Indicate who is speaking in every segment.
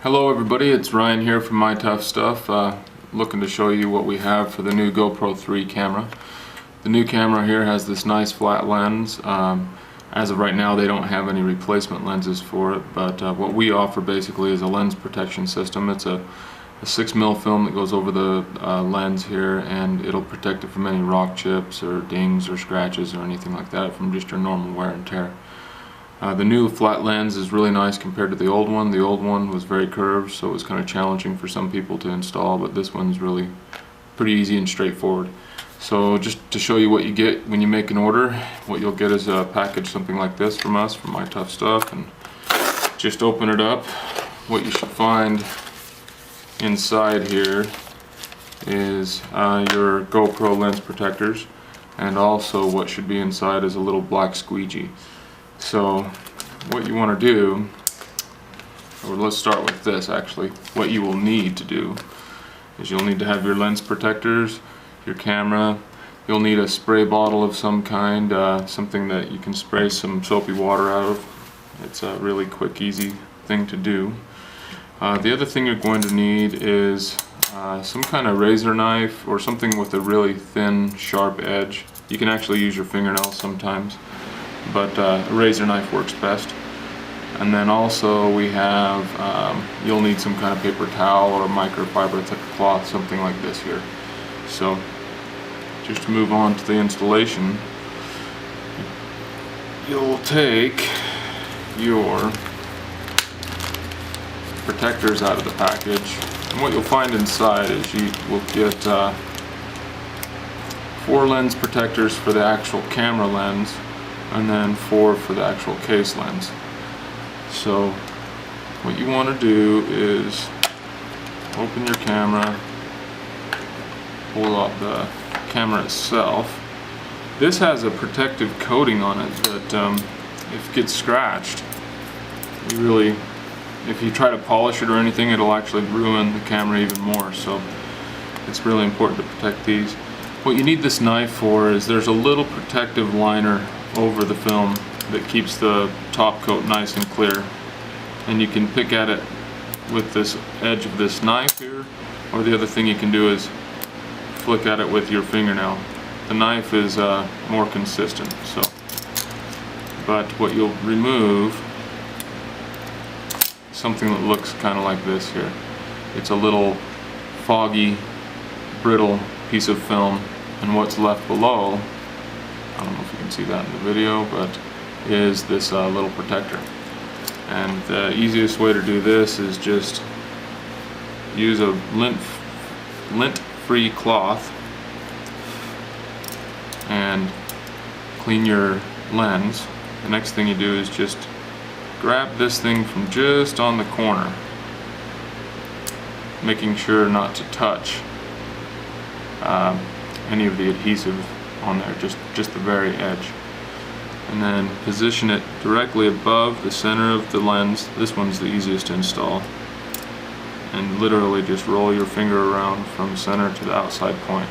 Speaker 1: Hello everybody, it's Ryan here from My Tough Stuff, looking to show you what we have for the new GoPro 3 camera. The new camera here has this nice flat lens. As of right now they don't have any replacement lenses for it, but what we offer basically is a lens protection system. It's a 6mm film that goes over the lens here, and it'll protect it from any rock chips or dings or scratches or anything like that from just your normal wear and tear. The new flat lens is really nice compared to the old one. The old one was very curved, so it was kind of challenging for some people to install, but this one's really pretty easy and straightforward. So just to show you what you get when you make an order, what you'll get is a package something like this from us, from My Tough Stuff, and just open it up. What you should find inside here is your GoPro lens protectors, and also what should be inside is a little black squeegee. So what you want to do, or let's start with this actually, what you will need to do is you'll need to have your lens protectors, your camera, you'll need a spray bottle of some kind, something that you can spray some soapy water out of. It's a really quick, easy thing to do. The other thing you're going to need is some kind of razor knife or something with a really thin, sharp edge. You can actually use your fingernails sometimes, but a razor knife works best. And then also we have, you'll need some kind of paper towel or microfiber thick cloth, something like this here. So just to move on to the installation, you'll take your protectors out of the package, and what you'll find inside is you will get 4 lens protectors for the actual camera lens, and then 4 for the actual case lens. So what you want to do is open your camera, pull out the camera itself. This has a protective coating on it that if it gets scratched, if you try to polish it or anything, it'll actually ruin the camera even more. So it's really important to protect these. What you need this knife for is there's a little protective liner over the film that keeps the top coat nice and clear, and you can pick at it with this edge of this knife here, or the other thing you can do is flick at it with your fingernail. The knife is more consistent. So, but what you'll remove, something that looks kind of like this here. It's a little foggy, brittle piece of film, and what's left below, I don't know if you can see that in the video, but is this little protector. And the easiest way to do this is just use a lint-free cloth and clean your lens. The next thing you do is just grab this thing from just on the corner, making sure not to touch any of the adhesive on there, just the very edge, and then position it directly above the center of the lens. This one's the easiest to install, and literally just roll your finger around from center to the outside point.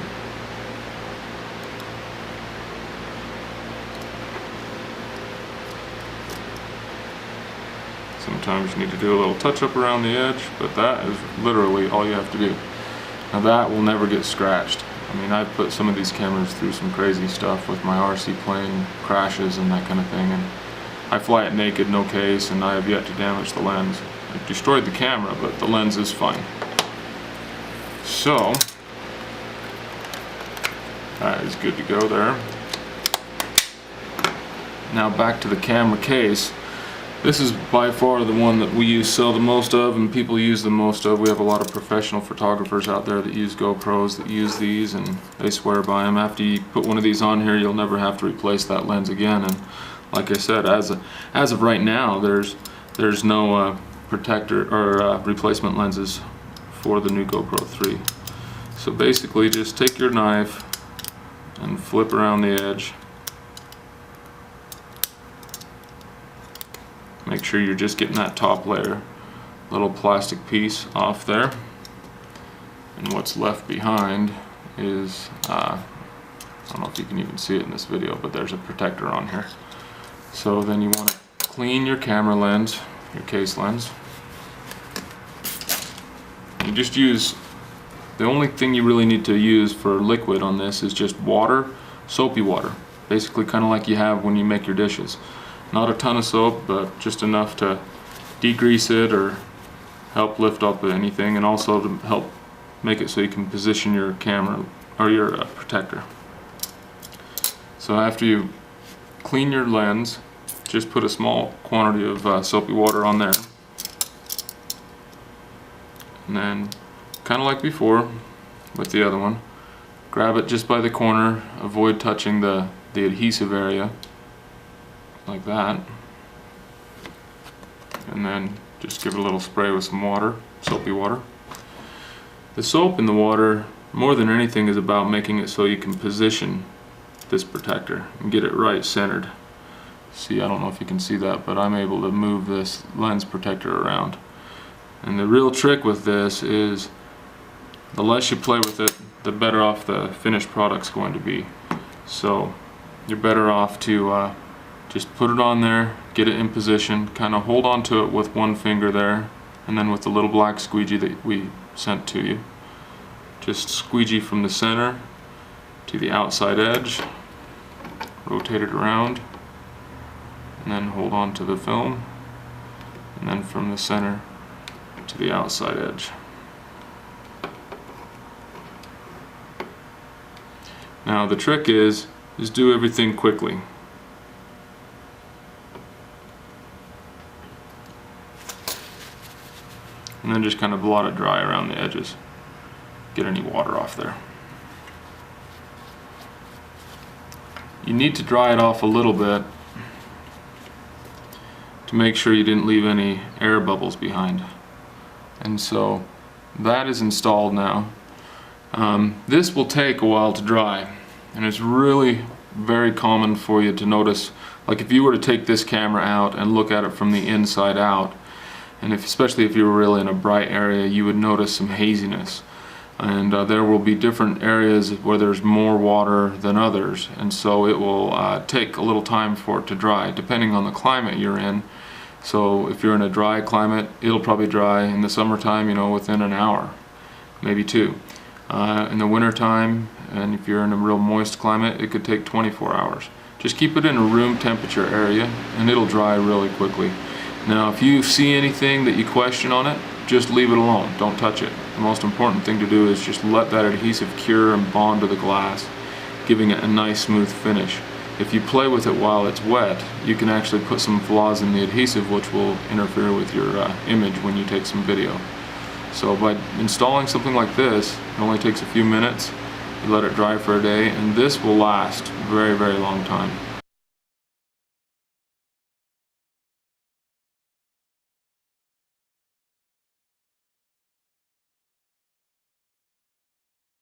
Speaker 1: Sometimes you need to do a little touch up around the edge, but that is literally all you have to do. Now that will never get scratched. I mean, I've put some of these cameras through some crazy stuff with my RC plane crashes and that kind of thing, and I fly it naked, no case, and I have yet to damage the lens. I've destroyed the camera, but the lens is fine. So that is good to go there. Now back to the camera case. This is by far the one that we sell the most of, and people use the most of. We have a lot of professional photographers out there that use GoPros that use these, and they swear by them. After you put one of these on here, you'll never have to replace that lens again. And like I said, as of right now, there's no protector or replacement lenses for the new GoPro 3. So basically, just take your knife and flip around the edge. Make sure you're just getting that top layer, little plastic piece off there, and what's left behind is, I don't know if you can even see it in this video, but there's a protector on here. So then you want to clean your camera lens, your case lens. You just use, the only thing you really need to use for liquid on this is just water, soapy water, basically kind of like you have when you make your dishes. Not a ton of soap, but just enough to degrease it or help lift up anything, and also to help make it so you can position your camera or your protector. So after you clean your lens, just put a small quantity of soapy water on there, and then kind of like before with the other one, grab it just by the corner, avoid touching the adhesive area like that, and then just give it a little spray with some water, soapy water. The soap in the water, more than anything, is about making it so you can position this protector and get it right centered. See, I don't know if you can see that, but I'm able to move this lens protector around. And the real trick with this is the less you play with it, the better off the finished product's going to be. So you're better off to just put it on there, get it in position, kind of hold on to it with one finger there, and then with the little black squeegee that we sent to you, just squeegee from the center to the outside edge, rotate it around, and then hold on to the film, and then from the center to the outside edge. Now the trick is do everything quickly. And then just kind of blot it dry around the edges. Get any water off there. You need to dry it off a little bit to make sure you didn't leave any air bubbles behind. And so that is installed now. This will take a while to dry, and it's really very common for you to notice, like if you were to take this camera out and look at it from the inside out, and especially if you were really in a bright area, you would notice some haziness. And there will be different areas where there's more water than others, and so it will take a little time for it to dry, depending on the climate you're in. So if you're in a dry climate, it'll probably dry in the summertime, within an hour, maybe two. In the wintertime, and if you're in a real moist climate, it could take 24 hours. Just keep it in a room temperature area, and it'll dry really quickly. Now, if you see anything that you question on it, just leave it alone. Don't touch it. The most important thing to do is just let that adhesive cure and bond to the glass, giving it a nice smooth finish. If you play with it while it's wet, you can actually put some flaws in the adhesive which will interfere with your image when you take some video. So by installing something like this, it only takes a few minutes. You let it dry for a day, and this will last a very, very long time.